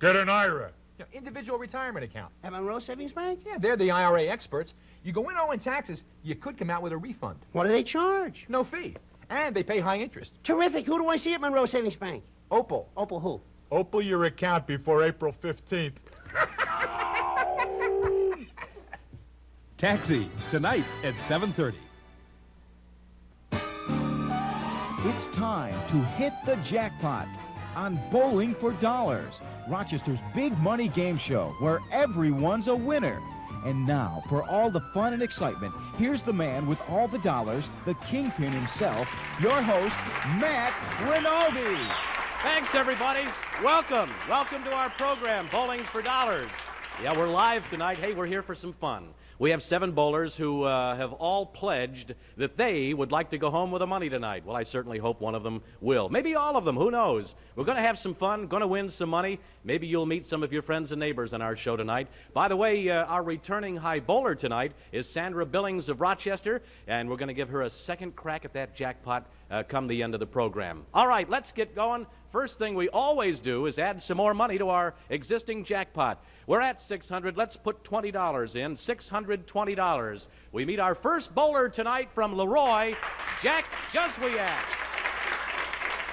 Get an IRA. Individual retirement account. At Monroe Savings Bank? Yeah, they're the IRA experts. You go in owing taxes, you could come out with a refund. What do they charge? No fee. And they pay high interest. Terrific. Who do I see at Monroe Savings Bank? Opal. Opal who? Open your account before April 15th. Taxi, tonight at 7:30. It's time to hit the jackpot on Bowling for Dollars, Rochester's big money game show where everyone's a winner. And now, for all the fun and excitement, here's the man with all the dollars, the kingpin himself, your host, Matt Rinaldi. Thanks, everybody. Welcome. Welcome to our program, Bowling for Dollars. Yeah, we're live tonight. Hey, we're here for some fun. We have 7 bowlers who have all pledged that they would like to go home with the money tonight. Well, I certainly hope one of them will. Maybe all of them. Who knows? We're going to have some fun, going to win some money. Maybe you'll meet some of your friends and neighbors on our show tonight. By the way, our returning high bowler tonight is Sandra Billings of Rochester, and we're going to give her a second crack at that jackpot come the end of the program. All right, let's get going. First thing we always do is add some more money to our existing jackpot. We're at $600. Let's put $20 in. $620. We meet our first bowler tonight from Leroy, Jack Jezwak.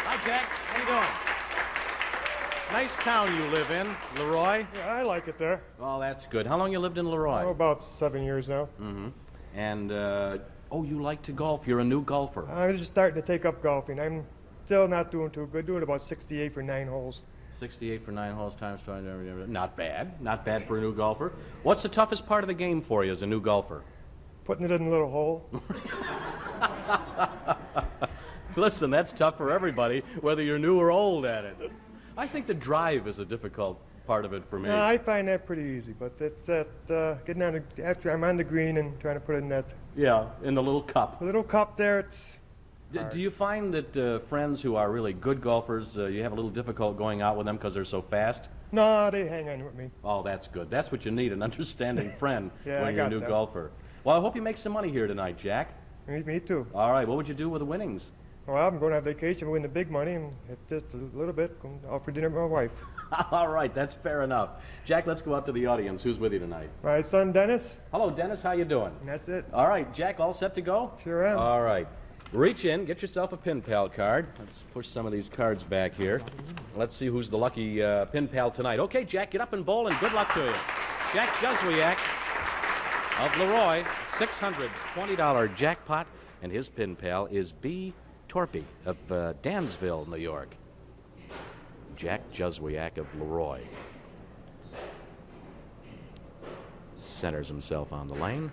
Hi, Jack. How you doing? Nice town you live in, Leroy. Yeah, I like it there. Oh, that's good. How long you lived in Leroy? Oh, about 7 years now. Mm-hmm. And, you like to golf. You're a new golfer. I'm just starting to take up golfing. I'm still not doing too good. Doing about 68 for 9 holes. 68 for 9 holes times 20. Not bad. Not bad for a new golfer. What's the toughest part of the game for you as a new golfer? Putting it in a little hole. Listen, that's tough for everybody, whether you're new or old at it. I think the drive is a difficult part of it for me. No, I find that pretty easy, but it's at getting on after I'm on the green and trying to put it in that. Yeah, in the little cup. The little cup there, it's. Do you find that friends who are really good golfers, you have a little difficult going out with them because they're so fast? No, they hang on with me. Oh, that's good. That's what you need, an understanding friend Yeah, when I you're a got new that. golfer. Well, I hope you make some money here tonight, Jack. Me too. All right, what would you do with the winnings? Well, I'm going to have vacation, win the big money, and if just a little bit, go out for dinner with my wife. All right, that's fair enough. Jack, let's go out to the audience. Who's with you tonight? My son Dennis, Hello, Dennis. How you doing? and that's it. All right, Jack, all set to go? Sure am. All right. Reach in, get yourself a pin pal card. Let's push some of these cards back here. Let's see who's the lucky pin pal tonight. Okay, Jack, get up and bowl, and good luck to you. Jack Jezwak of Leroy, $620 jackpot, and his pin pal is B. Torpy of Dansville, New York. Jack Jezwak of Leroy. Centers himself on the lane.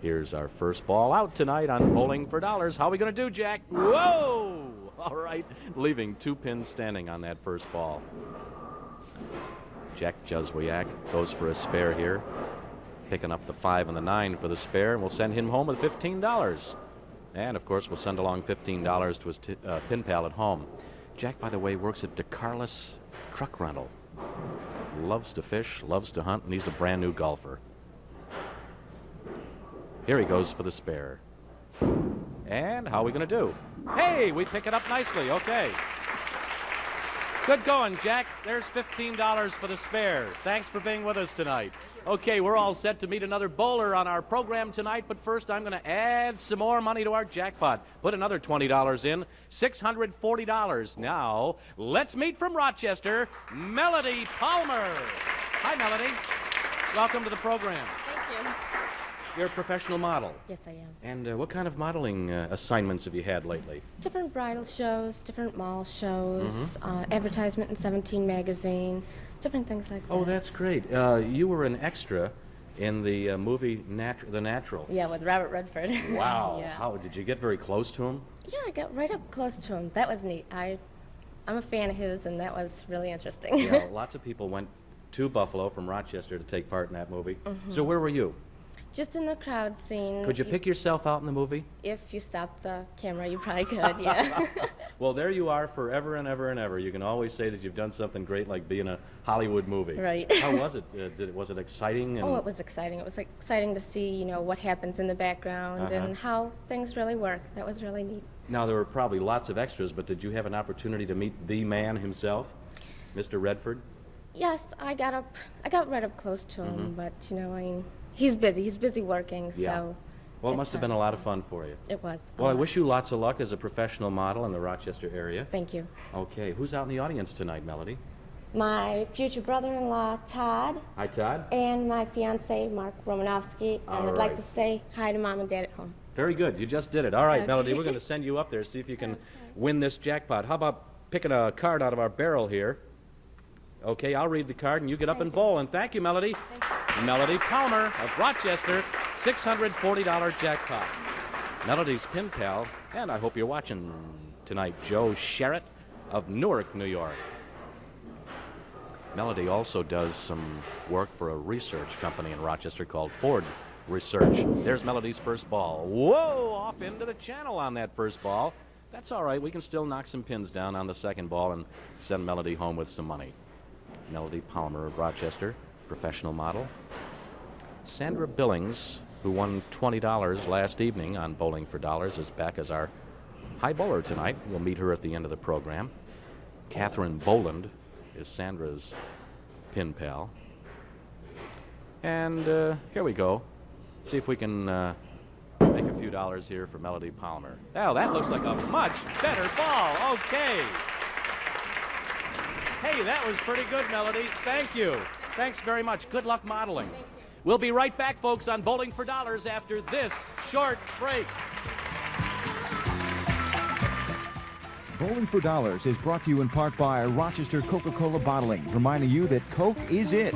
Here's our first ball out tonight on Bowling for Dollars. How are we going to do, Jack? Whoa! All right, leaving 2 pins standing on that first ball. Jack Jezwak goes for a spare here, picking up the 5 and the 9 for the spare, and we'll send him home with $15. And, of course, we'll send along $15 to his pin pal at home. Jack, by the way, works at DeCarlos Truck Rental. Loves to fish, loves to hunt, and he's a brand new golfer. Here he goes for the spare. And how are we going to do? Hey, we pick it up nicely. Okay. Good going, Jack. There's $15 for the spare. Thanks for being with us tonight. Okay, we're all set to meet another bowler on our program tonight, but first I'm going to add some more money to our jackpot. Put another $20 in, $640. Now, let's meet from Rochester, Melody Palmer. Hi, Melody. Welcome to the program. Thank you. You're a professional model. Yes, I am. And what kind of modeling assignments have you had lately? Different bridal shows, different mall shows, advertisement in 17 magazine, different things like that. Oh, that's great. You were an extra in the movie The Natural. Yeah, with Robert Redford. Wow. Yeah. How did you get very close to him? Yeah, I got right up close to him. That was neat. I'm a fan of his, and that was really interesting. Yeah, lots of people went to Buffalo from Rochester to take part in that movie. So where were you? Just in the crowd scene. Could you pick yourself out in the movie? If you stopped the camera, you probably could, yeah. Well, there you are forever and ever and ever. You can always say that you've done something great like being a Hollywood movie. Right. How was it? Was it exciting? And Oh, it was exciting. It was exciting to see, what happens in the background and how things really work. That was really neat. Now, there were probably lots of extras, but did you have an opportunity to meet the man himself, Mr. Redford? Yes, I got right up close to him, but, you know, I mean, he's busy working, Yeah. so... Well, it must have been a lot of fun for you. It was. Well, I wish you lots of luck as a professional model in the Rochester area. Thank you. Okay, who's out in the audience tonight, Melody? My future brother-in-law, Todd, Hi, Todd. and my fiance, Mark Romanowski, and I'd like right. to say hi to Mom and Dad at home. Very good. You just did it. All right, Okay. Melody, we're going to send you up there, see if you can win this jackpot. How about picking a card out of our barrel here? Okay, I'll read the card, and you get up and bowl. And thank you, Melody. Melody Palmer of Rochester, $640 jackpot. Melody's pin pal, and I hope you're watching tonight, Joe Sherritt of Newark, New York. Melody also does some work for a research company in Rochester called Ford Research. There's Melody's first ball. Whoa, off into the channel on that first ball. That's all right. We can still knock some pins down on the second ball and send Melody home with some money. Melody Palmer of Rochester, professional model. Sandra Billings, who won $20 last evening on Bowling for Dollars, is back as our high bowler tonight. We'll meet her at the end of the program. Catherine Boland is Sandra's pin pal. And here we go. See if we can make a few dollars here for Melody Palmer. Oh, that looks like a much better ball. Okay. Hey, that was pretty good, Melody. Thank you. Thanks very much. Good luck modeling. We'll be right back, folks, on Bowling for Dollars after this short break. Bowling for Dollars is brought to you in part by Rochester Coca-Cola Bottling, reminding you that Coke is it.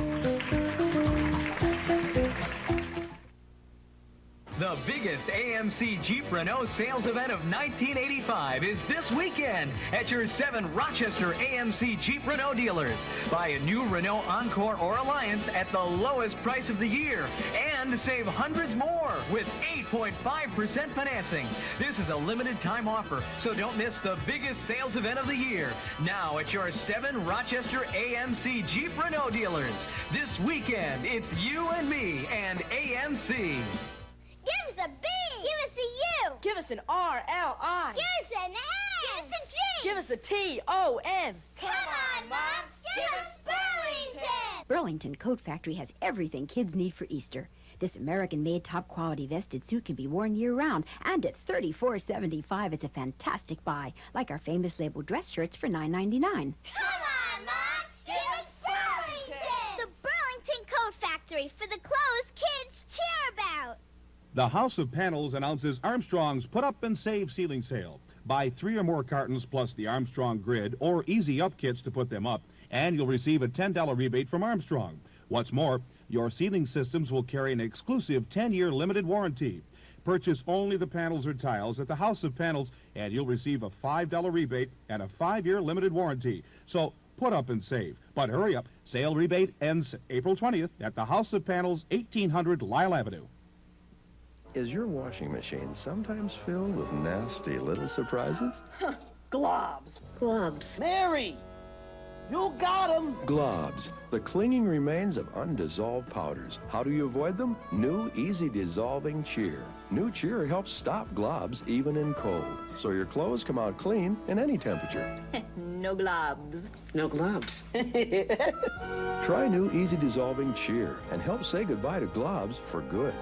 The biggest AMC Jeep Renault sales event of 1985 is this weekend at your 7 Rochester AMC Jeep Renault dealers. Buy a new Renault Encore or Alliance at the lowest price of the year and save hundreds more with 8.5% financing. This is a limited time offer, so don't miss the biggest sales event of the year. Now at your 7 Rochester AMC Jeep Renault dealers. This weekend, it's you and me and AMC. Give us a B. Give us a U. Give us an R-L-I. Give us an A. Give us a G. Give us a T-O-N. Come on, Mom. Give us Burlington. Burlington Coat Factory has everything kids need for Easter. This American-made top-quality vested suit can be worn year-round, and at $34.75, it's a fantastic buy, like our famous label dress shirts for $9.99. Come on, Mom. Give us Burlington. The Burlington Coat Factory for the clothes kids cheer about. The House of Panels announces Armstrong's Put Up and Save ceiling sale. Buy 3 or more cartons plus the Armstrong grid or Easy Up kits to put them up, and you'll receive a $10 rebate from Armstrong. What's more, your ceiling systems will carry an exclusive 10-year limited warranty. Purchase only the panels or tiles at the House of Panels, and you'll receive a $5 rebate and a 5-year limited warranty. So put up and save. But hurry up. Sale rebate ends April 20th at the House of Panels, 1800 Lyle Avenue. Is your washing machine sometimes filled with nasty little surprises? Globs. Gloves. Mary, you got 'em. Globs, the cleaning remains of undissolved powders. How do you avoid them? New Easy Dissolving Cheer. New Cheer helps stop globs even in cold, so your clothes come out clean in any temperature. No globs. No gloves. Try new Easy Dissolving Cheer and help say goodbye to globs for good.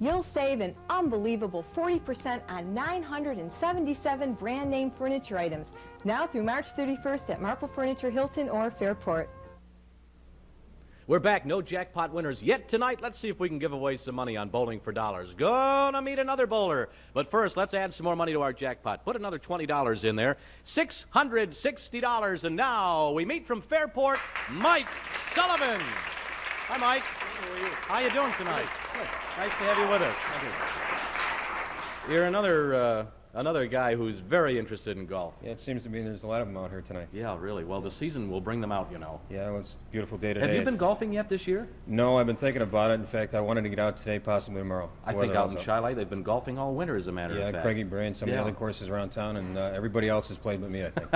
You'll save an unbelievable 40% on 977 brand name furniture items, now through March 31st at Marple Furniture Hilton or Fairport. We're back. No jackpot winners yet tonight. Let's see if we can give away some money on Bowling for Dollars. Gonna meet another bowler. But first, let's add some more money to our jackpot. Put another $20 in there. $660. And now we meet from Fairport, Mike Sullivan. Hi, Mike. How you doing tonight? Good. Nice to have you with us. You're another guy who's very interested in golf. Yeah, it seems to me there's a lot of them out here tonight. Yeah, really. Well, the season will bring them out, you know. Yeah, well, it's a beautiful day today. Have you been golfing yet this year? No, I've been thinking about it. In fact, I wanted to get out today, possibly tomorrow. I think out in Shiloh they've been golfing all winter, as a matter of fact. Yeah, Craigie Bray and some of the other courses around town, and everybody else has played but me, I think.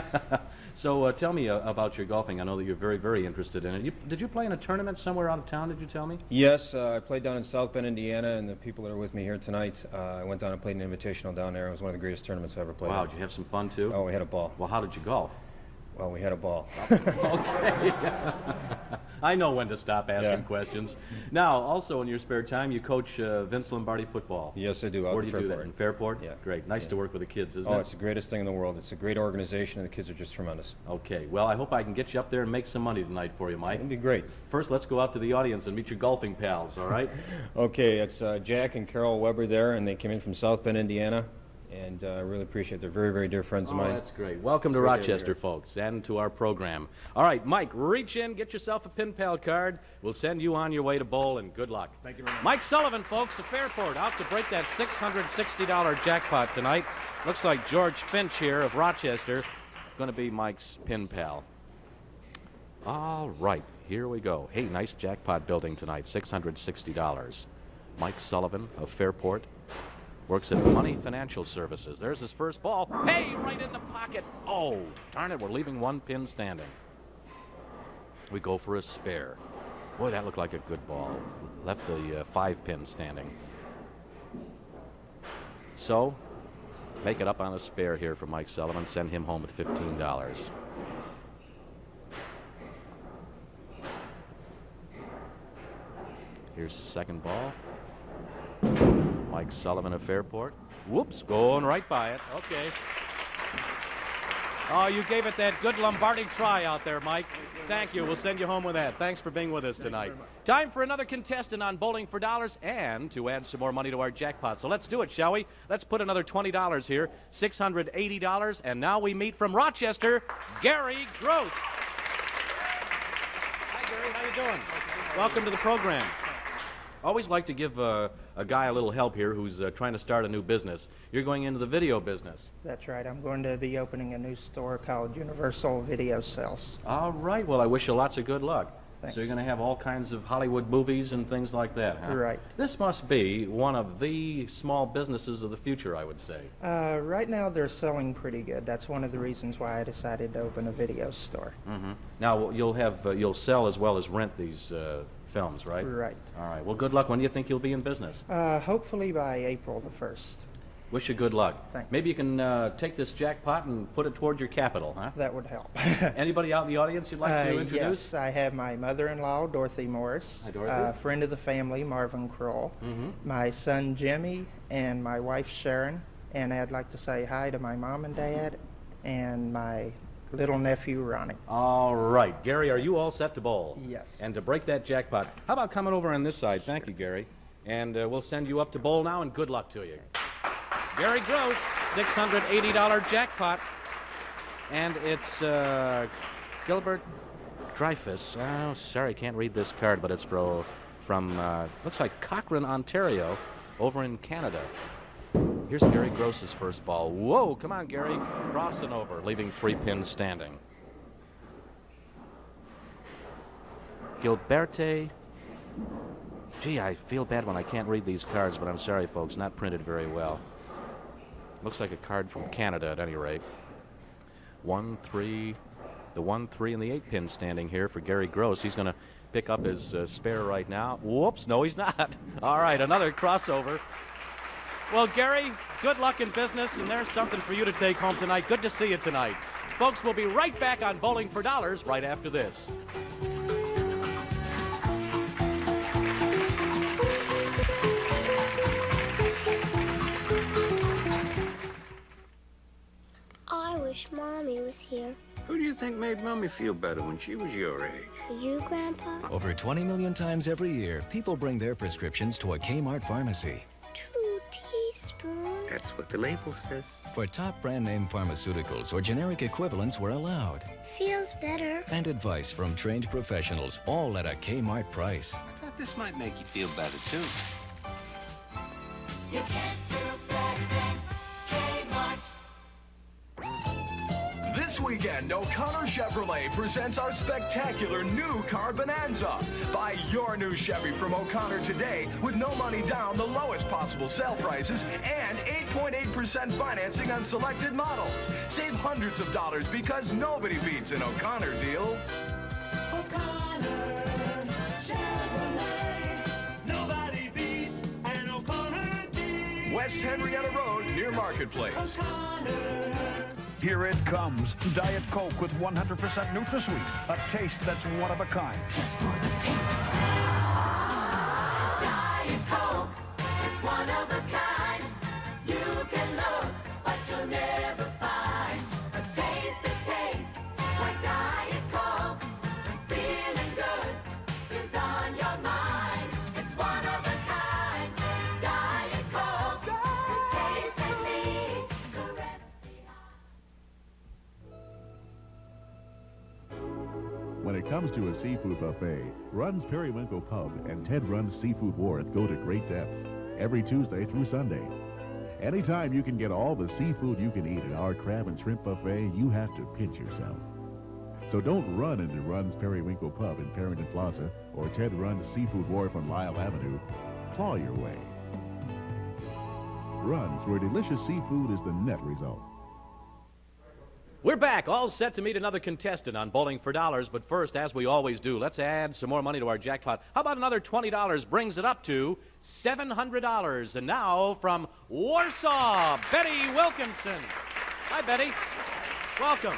So tell me about your golfing. I know that you're very, very interested in it. Did you play in a tournament somewhere out of town, did you tell me? Yes, I played down in South Bend, Indiana, and the people that are with me here tonight, I went down and played an invitational down there. It was one of the greatest tournaments I ever played. Wow, did you have some fun, too? Oh, we had a ball. Well, how did you golf? Well, we had a ball. Okay. I know when to stop asking Yeah. questions. Now, also in your spare time, you coach Vince Lombardi football. Yes, I do. Out Where in do you do that? Fairport. In Fairport? Yeah. Great. Nice Yeah. to work with the kids, isn't Oh, it? it's the greatest thing in the world. It's a great organization, and the kids are just tremendous. Okay. Well, I hope I can get you up there and make some money tonight for you, Mike. That'd be great. First, let's go out to the audience and meet your golfing pals, all right? Okay, it's Jack and Carol Weber there, and they came in from South Bend, Indiana, and I really appreciate it. They're very, very dear friends of Oh, mine. that's great. Welcome to Great to be Rochester, here. folks, and to our program. All right, Mike, reach in, get yourself a pin pal card. We'll send you on your way to bowl, and good luck. Thank you very much. Mike Sullivan, folks, of Fairport, out to break that $660 jackpot tonight. Looks like George Finch here of Rochester, going to be Mike's pin pal. All right, here we go. Hey, nice jackpot building tonight, $660. Mike Sullivan of Fairport. Works at Money Financial Services. There's his first ball. Hey, right in the pocket. Oh, darn it, we're leaving one pin standing. We go for a spare. Boy, that looked like a good ball. Left the 5 pin standing. So, make it up on a spare here for Mike Sullivan. Send him home with $15. Here's the second ball. Mike Sullivan of Fairport. Whoops, going right by it. Okay. Oh, you gave it that good Lombardi try out there, Mike. Thank you. We'll send you home with that. Thanks for being with us tonight. Time for another contestant on Bowling for Dollars and to add some more money to our jackpot. So let's do it, shall we? Let's put another $20 here, $680. And now we meet from Rochester, Gary Gross. Hi, Gary. How you doing? Welcome to the program. Always like to give a guy a little help here who's trying to start a new business. You're going into the video business. That's right. I'm going to be opening a new store called Universal Video Sales. All right. Well, I wish you lots of good luck. Thanks. So you're going to have all kinds of Hollywood movies and things like that, huh? Right. This must be one of the small businesses of the future, I would say. Right now, they're selling pretty good. That's one of the reasons why I decided to open a video store. Mm-hmm. Now you'll sell as well as rent these films, right? Right. All right. Well, good luck. When do you think you'll be in business? Hopefully by April the 1st. Wish you good luck. Thanks. Maybe you can take this jackpot and put it toward your capital, huh? That would help. Anybody out in the audience you'd like to introduce? Yes, I have my mother-in-law, Dorothy Morris. Hi, Dorothy. Friend of the family, Marvin Kroll. Mm-hmm. My son, Jimmy, and my wife, Sharon. And I'd like to say hi to my mom and dad and my little nephew, Ronnie. All right. Gary, are you all set to bowl? Yes. And to break that jackpot, how about coming over on this side? Thank you, Gary. And we'll send you up to bowl now, and good luck to you. Gary Gross, $680 jackpot. And it's Gilbert Dreyfus. Oh, sorry, can't read this card, but it's from looks like Cochrane, Ontario, over in Canada. Here's Gary Gross's first ball. Whoa, come on, Gary. Crossing over, leaving 3 pins standing. Gilberte. Gee, I feel bad when I can't read these cards, but I'm sorry, folks, not printed very well. Looks like a card from Canada at any rate. 1, 3, the 1, 3, and the 8 pin standing here for Gary Gross. He's going to pick up his spare right now. Whoops, no, he's not. All right, another crossover. Well, Gary, good luck in business, and there's something for you to take home tonight. Good to see you tonight. Folks, we'll be right back on Bowling for Dollars right after this. I wish Mommy was here. Who do you think made Mommy feel better when she was your age? You, Grandpa? Over 20 million times every year, people bring their prescriptions to a Kmart pharmacy. 2 teaspoons? That's what the label says. For top brand name pharmaceuticals or generic equivalents were allowed. Feels better. And advice from trained professionals, all at a Kmart price. I thought this might make you feel better, too. You can't do bad thing, Kmart. This weekend, O'Connor Chevrolet presents our spectacular new car bonanza. Buy your new Chevy from O'Connor today with no money down, the lowest possible sale prices, and 8.8% financing on selected models. Save hundreds of dollars because nobody beats an O'Connor deal. O'Connor Chevrolet. Nobody beats an O'Connor deal. West Henrietta Road near Marketplace. O'Connor. Here it comes. Diet Coke with 100% NutraSweet. A taste that's one of a kind. Just for the taste. Diet Coke, it's one of a kind. You can look, but you'll never find a taste that tastes like Diet Coke. Feeling good is on your mind. It's one of a kind. Diet Coke, the taste that leaves the rest behind. When it comes to a seafood buffet, Run's Periwinkle Pub and Ted Run's Seafood Wharf go to great depths every Tuesday through Sunday. Anytime you can get all the seafood you can eat at our crab and shrimp buffet, you have to pinch yourself. So don't run into Run's Periwinkle Pub in Parrington Plaza or Ted Run's Seafood Wharf on Lyle Avenue. Claw your way. Run's, where delicious seafood is the net result. We're back, all set to meet another contestant on Bowling for Dollars. But first, as we always do, let's add some more money to our jackpot. How about another $20? Brings it up to $700. And now from Warsaw, Betty Wilkinson. Hi, Betty. Welcome.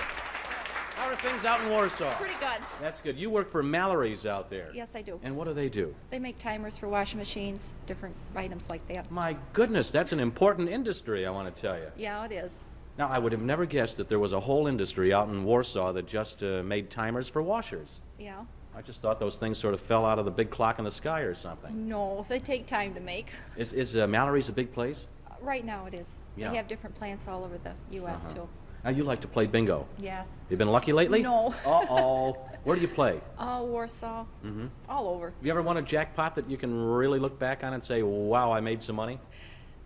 How are things out in Warsaw? Pretty good. That's good. You work for Mallory's out there. Yes, I do. And what do they do? They make timers for washing machines, different items like that. My goodness, that's an important industry, I want to tell you. Yeah, it is. Now, I would have never guessed that there was a whole industry out in Warsaw that just made timers for washers. Yeah. I just thought those things sort of fell out of the big clock in the sky or something. No, they take time to make. Is Mallory's a big place? Right now it is. Yeah. They have different plants all over the U.S. too. Now, you like to play bingo. Yes. You been lucky lately? No. Uh-oh. Where do you play? Warsaw. Mm-hmm. All over. Have you ever won a jackpot that you can really look back on and say, wow, I made some money?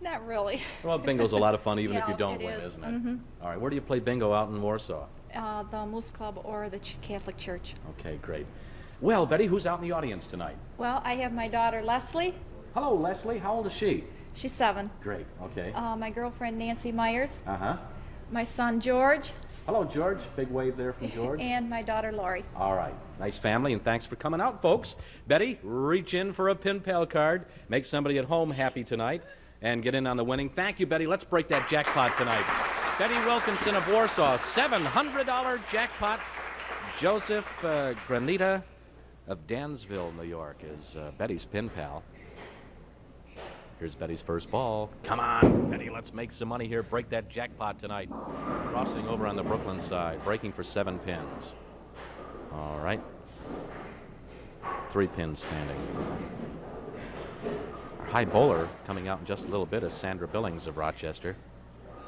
Not really. Well, bingo's a lot of fun even if you Yeah, don't it win, is. isn't it? Mhm. All right, where do you play bingo out in Warsaw? The Moose Club or the Catholic Church. Okay, great. Well, Betty, who's out in the audience tonight? Well, I have my daughter Leslie. Hello, Leslie. How old is she? She's 7. Great, okay. My girlfriend Nancy Myers. Uh-huh. My son George. Hello, George. Big wave there from George. And my daughter Lori. All right. Nice family, and thanks for coming out, folks. Betty, reach in for a pin pal card. Make somebody at home happy tonight and get in on the winning. Thank you, Betty. Let's break that jackpot tonight. Betty Wilkinson of Warsaw, $700 jackpot. Joseph Granita of Dansville, New York, is Betty's pin pal. Here's Betty's first ball. Come on, Betty, let's make some money here. Break that jackpot tonight. Crossing over on the Brooklyn side, breaking for 7 pins. All right. 3 pins standing. Our high bowler coming out in just a little bit is Sandra Billings of Rochester.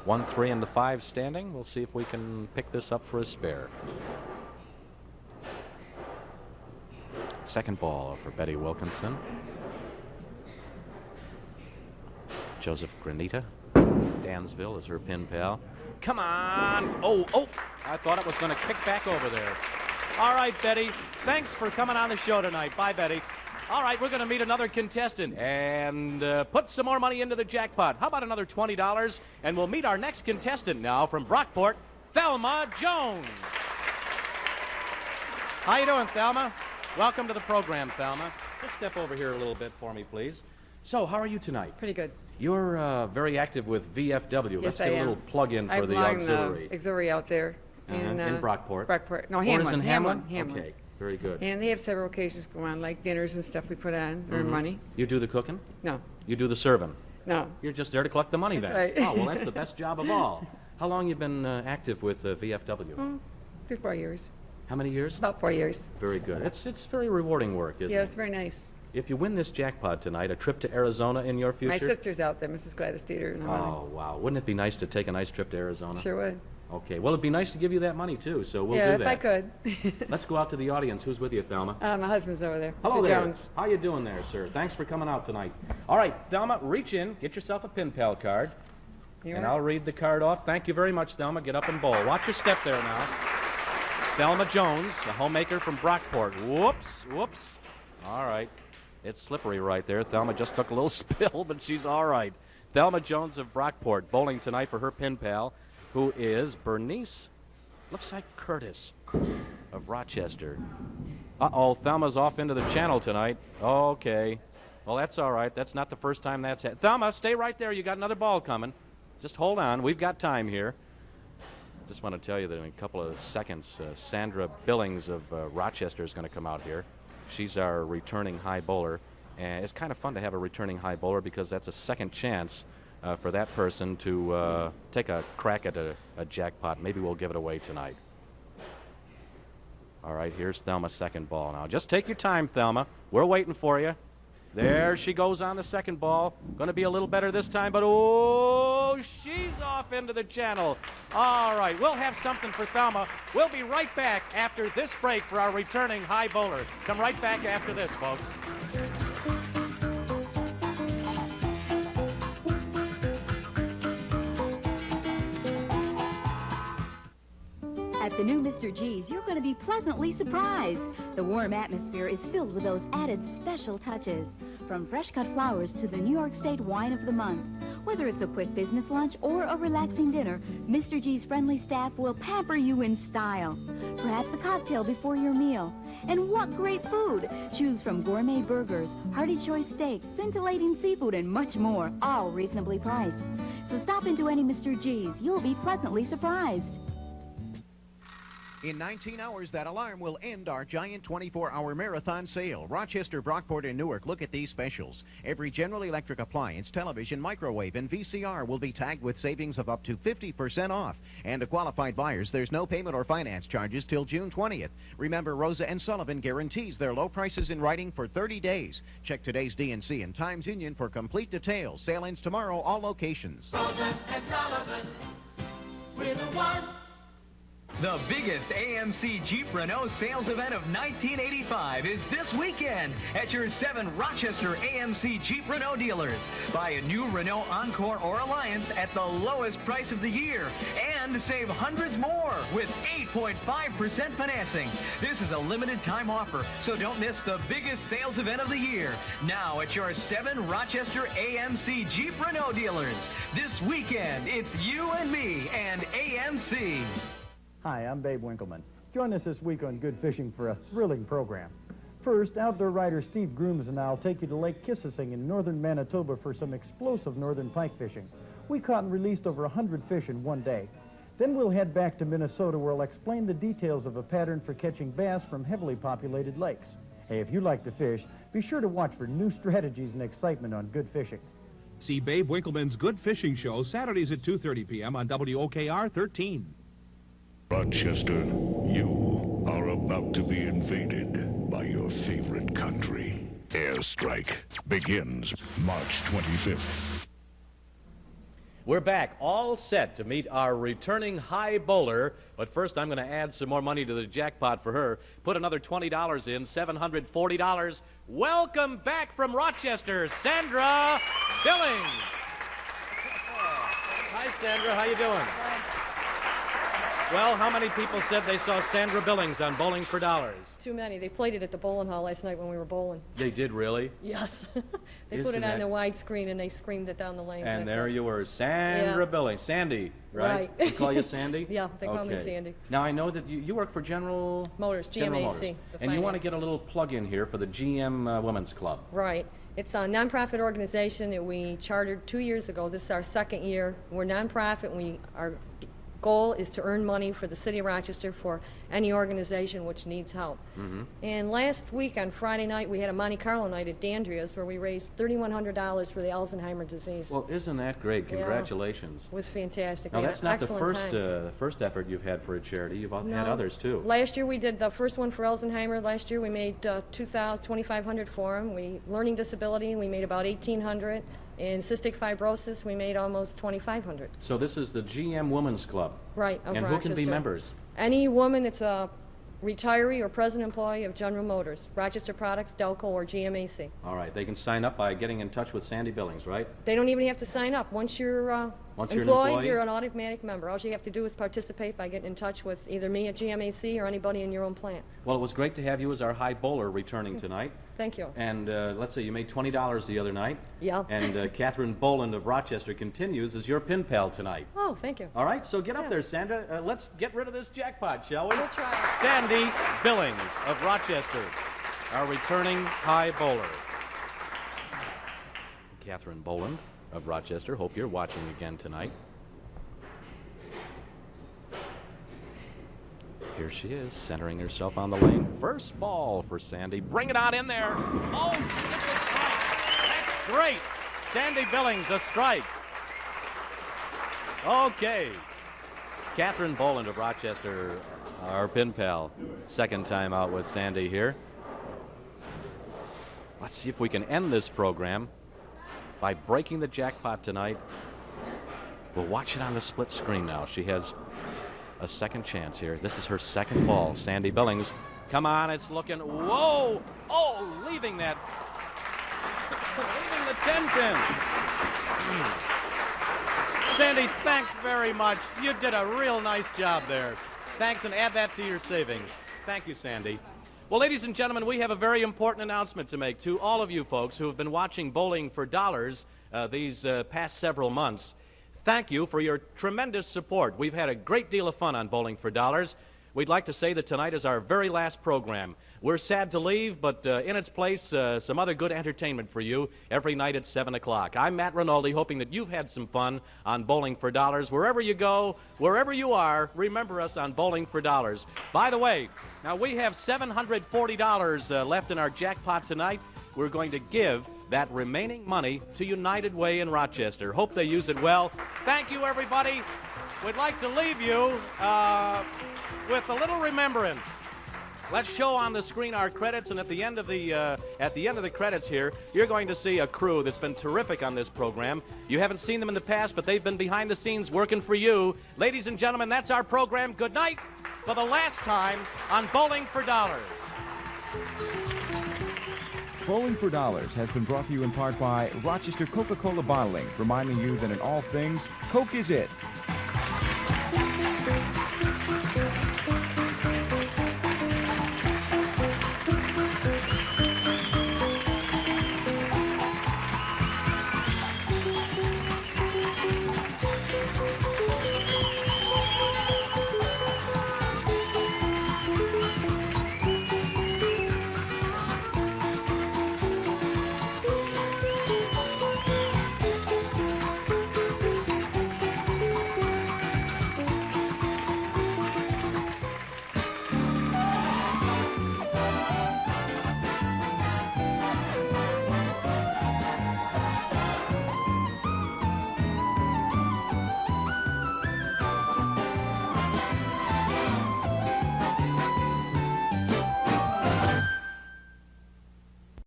1, 3, and the 5 standing. We'll see if we can pick this up for a spare. Second ball for Betty Wilkinson. Joseph Granita. Dansville is her pin pal. Come on! Oh! I thought it was going to kick back over there. All right, Betty. Thanks for coming on the show tonight. Bye, Betty. All right, we're going to meet another contestant and put some more money into the jackpot. How about another $20? And we'll meet our next contestant now from Brockport, Thelma Jones. How you doing, Thelma? Welcome to the program, Thelma. Just step over here a little bit for me, please. So, how are you tonight? Pretty good. You're very active with VFW. Let's Yes, get I a am. little plug-in for I the belong auxiliary. Auxiliary out there. In Brockport. Brockport. No, Or is Hamlin. in Hamlin? Hamlin. Okay, very good. And they have several occasions go on, like dinners and stuff we put on, earn Mhm. money. You do the cooking? No. You do the serving? No. You're just there to collect the money That's then? right. Oh, well, that's the best job of all. How long you been active with VFW? 3 or 4 years. How many years? About 4 years. Very good. It's very rewarding work, isn't Yeah, it? it's very nice. If you win this jackpot tonight, a trip to Arizona in your future? My sister's out there, Mrs. Gladys Dieter. And I Oh, wow. Wouldn't it be nice to take a nice trip to Arizona? Sure would. Okay. Well, it'd be nice to give you that money, too, so we'll Yeah, do if that. I could. Let's go out to the audience. Who's with you, Thelma? My husband's over there. Hello Mr. there. Jones. How you doing there, sir? Thanks for coming out tonight. All right, Thelma, reach in, get yourself a pin pal card, You and are? I'll read the card off. Thank you very much, Thelma. Get up and bowl. Watch your step there now. Thelma Jones, a homemaker from Brockport. Whoops. All right. It's slippery right there. Thelma just took a little spill, but she's all right. Thelma Jones of Brockport, bowling tonight for her pin pal, who is Bernice, looks like Curtis, of Rochester. Uh-oh, Thelma's off into the channel tonight. Okay. Well, that's all right. That's not the first time that's happened. Thelma, stay right there. You got another ball coming. Just hold on. We've got time here. Just want to tell you that in a couple of seconds, Sandra Billings of Rochester is going to come out here. She's our returning high bowler. And it's kind of fun to have a returning high bowler because that's a second chance for that person to take a crack at a jackpot. Maybe we'll give it away tonight. All right, here's Thelma's second ball now. Just take your time, Thelma. We're waiting for you. There she goes on the second ball. Going to be a little better this time, but oh, she's off into the channel. All right, we'll have something for Thelma. We'll be right back after this break for our returning high bowler. Come right back after this, folks. At the new Mr. G's, you're going to be pleasantly surprised. The warm atmosphere is filled with those added special touches. From fresh-cut flowers to the New York State Wine of the Month. Whether it's a quick business lunch or a relaxing dinner, Mr. G's friendly staff will pamper you in style. Perhaps a cocktail before your meal. And what great food! Choose from gourmet burgers, hearty choice steaks, scintillating seafood, and much more, all reasonably priced. So stop into any Mr. G's. You'll be pleasantly surprised. In 19 hours, that alarm will end our giant 24-hour marathon sale. Rochester, Brockport, and Newark, look at these specials. Every General Electric appliance, television, microwave, and VCR will be tagged with savings of up to 50% off. And to qualified buyers, there's no payment or finance charges till June 20th. Remember, Rosa and Sullivan guarantees their low prices in writing for 30 days. Check today's DNC and Times Union for complete details. Sale ends tomorrow, all locations. Rosa and Sullivan, we're the one. The biggest AMC Jeep Renault sales event of 1985 is this weekend at your 7 Rochester AMC Jeep Renault dealers. Buy a new Renault Encore or Alliance at the lowest price of the year and save hundreds more with 8.5% financing. This is a limited time offer, so don't miss the biggest sales event of the year. Now at your 7 Rochester AMC Jeep Renault dealers. This weekend, it's you and me and AMC. Hi, I'm Babe Winkleman. Join us this week on Good Fishing for a thrilling program. First, outdoor writer Steve Grooms and I will take you to Lake Kississing in northern Manitoba for some explosive northern pike fishing. We caught and released over 100 fish in one day. Then we'll head back to Minnesota where I'll explain the details of a pattern for catching bass from heavily populated lakes. Hey, if you like to fish, be sure to watch for new strategies and excitement on Good Fishing. See Babe Winkleman's Good Fishing Show Saturdays at 2:30 p.m. on WOKR 13. Rochester, you are about to be invaded by your favorite country. Airstrike begins March 25th. We're back, all set to meet our returning high bowler. But first, I'm going to add some more money to the jackpot for her. Put another $20 in, $740. Welcome back from Rochester, Sandra Billings. Hi, Sandra. How you doing? Well, how many people said they saw Sandra Billings on Bowling for Dollars? Too many. They played it at the bowling hall last night when we were bowling. They did, really? Yes. They put it on the widescreen and they screamed it down the lanes. And there you were, Sandra Billings. Sandy, right? They call you Sandy? Yeah, they call me Sandy. Now, I know that you work for General Motors, GMAC. And you want to get a little plug in here for the GM Women's Club. Right. It's a nonprofit organization that we chartered 2 years ago. This is our second year. We're nonprofit. Our goal is to earn money for the city of Rochester for any organization which needs help. And last week on Friday night we had a Monte Carlo night at Dandria's where we raised $3,100 for the Alzheimer's disease. Well, isn't that great? Congratulations. It was fantastic. Now, We had that's an not excellent the first effort you've had for a charity. You've had others too. Last year we did the first one for Alzheimer. Last year we made $2,500 for him. Learning disability, we made about $1,800. In cystic fibrosis, we made almost $2,500. So this is the GM Women's Club. Right, of And Rochester. who can be members? Any woman that's a retiree or present employee of General Motors, Rochester Products, Delco, or GMAC. All right, they can sign up by getting in touch with Sandy Billings, right? They don't even have to sign up. Once you're an employed, employee? you're an automatic member. All you have to do is participate by getting in touch with either me at GMAC or anybody in your own plant. Well, it was great to have you as our high bowler returning tonight. Thank you. And let's see, you made $20 the other night. Yeah. And Catherine Boland of Rochester continues as your pin pal tonight. Oh, thank you. All right, so get up there, Sandra. Let's get rid of this jackpot, shall we? We'll try. Sandy Billings of Rochester, our returning high bowler. Catherine Boland of Rochester, hope you're watching again tonight. Here she is, centering herself on the lane. First ball for Sandy. Bring it on in there. Oh, she gets a strike. That's great. Sandy Billings, a strike. Okay. Catherine Boland of Rochester, our pin pal. Second time out with Sandy here. Let's see if we can end this program by breaking the jackpot tonight. We'll watch it on the split screen now. She has a second chance here. This is her second ball. Sandy Billings. Come on, it's looking. Whoa! Oh, leaving that. Leaving the 10 pin. Sandy, thanks very much. You did a real nice job there. Thanks, and add that to your savings. Thank you, Sandy. Well, ladies and gentlemen, we have a very important announcement to make to all of you folks who have been watching Bowling for Dollars these past several months. Thank you for your tremendous support. We've had a great deal of fun on Bowling for Dollars. We'd like to say that tonight is our very last program. We're sad to leave, but in its place, some other good entertainment for you every night at 7 o'clock. I'm Matt Rinaldi, hoping that you've had some fun on Bowling for Dollars. Wherever you go, wherever you are, remember us on Bowling for Dollars. By the way, now we have $740 left in our jackpot tonight. We're going to give that remaining money to United Way in Rochester. Hope they use it well. Thank you, everybody. We'd like to leave you with a little remembrance. Let's show on the screen our credits, and at the end of the credits here, you're going to see a crew that's been terrific on this program. You haven't seen them in the past, but they've been behind the scenes working for you. Ladies and gentlemen, that's our program. Good night for the last time on Bowling for Dollars. Bowling for Dollars has been brought to you in part by Rochester Coca-Cola Bottling, reminding you that in all things, Coke is it.